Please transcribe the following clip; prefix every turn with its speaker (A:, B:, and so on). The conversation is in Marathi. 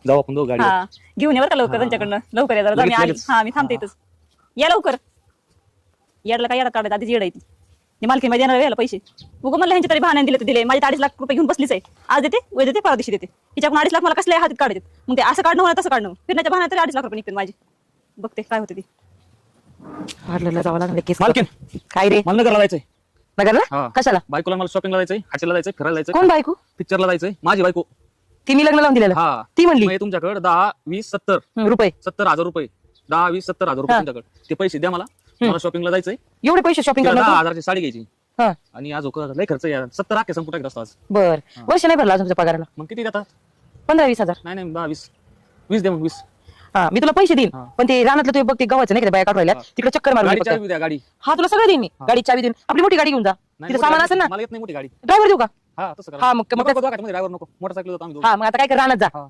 A: जाऊ आपण दोघं गाडी
B: हा घेऊन ये बरं का लवकर त्यांच्याकडनं लवकर या जरा मी आली हा मी थांबते इथंच या लवकर येडला काय येडा काढायचं आधीच येडा येते मालकी मध्ये येणार यायला पैसे उगं म्हणलं ह्यांच्या तरी भाड्याने दिले तर दिले माझे 2.5 लाख रुपये घेऊन बसलीच आहे आज देते उद्या देते परवा दिवशी देते हिच्याकडून 2.5 लाख मला कसल्या हातात काढायचे मग ते असं काढणं मला तसं काढणं फिरण्याच्या भाड्यात तरी 2.5 लाख रुपये निघतील माझे बघते काय होते ते
C: हाडलेला जावं लागलं केस
A: मालकीन
C: काय रे
A: मला नगरला जायचंय
C: नगरला
A: हा.
C: कशाला
A: बायकोला मला शॉपिंगला जायचंय हॉटेलला जायचंय फिरायला जायचंय
C: कोण बायको
A: पिक्चरला जायचंय माझी बायको
C: ती मी लग्न लावून दिलेलं
A: हा
C: ती म्हणली
A: मग तुमच्याकडे 10, 20, 70
C: रुपये
A: 70,000 रुपये 10, 20, 70,000 रुपये
C: हा.
A: तुमच्याकडे ते पैसे द्या मला शॉपिंगला जायचंय
C: एवढे पैसे शॉपिंग
A: तिला
C: करणार
A: 10,000ची साडी घ्यायची
C: तू? हा
A: आणि आज लय खर्च यार 70 लाख संपुटा रस्ता आज
C: बर वर्ष नाही भरला अजून तुमच्या पगाराला
A: मग किती देतात
C: 15-20 हजार
A: नाही नाही 10, 20 दे मग 20
C: हा मी तुला पैसे देईन
A: हा.
C: पण ते रानातलं तू बघ ते गव्हाचं नाही का बाया काढून राहिल्या तिकडे चक्कर मारून
A: गाडी
C: ये फक्त.
A: चावी द्या गाडी
C: हा तुला सगळं देईन मी गाडी चावी देईन आपली मोठी गाडी घेऊन जा
A: नाही,
C: तिथे
A: मोठी
C: सामान
A: गाडी-
C: असेल ना
A: मला येत नाही मोठी गाडी
C: ड्रायव्हर देऊ का
A: हा तसं
C: हा, मग-
A: ड्रायव्हर नको मोटरसायकल जातो आम्ही दोघं.
C: हा मग आता काय कर रानात जा
A: हा.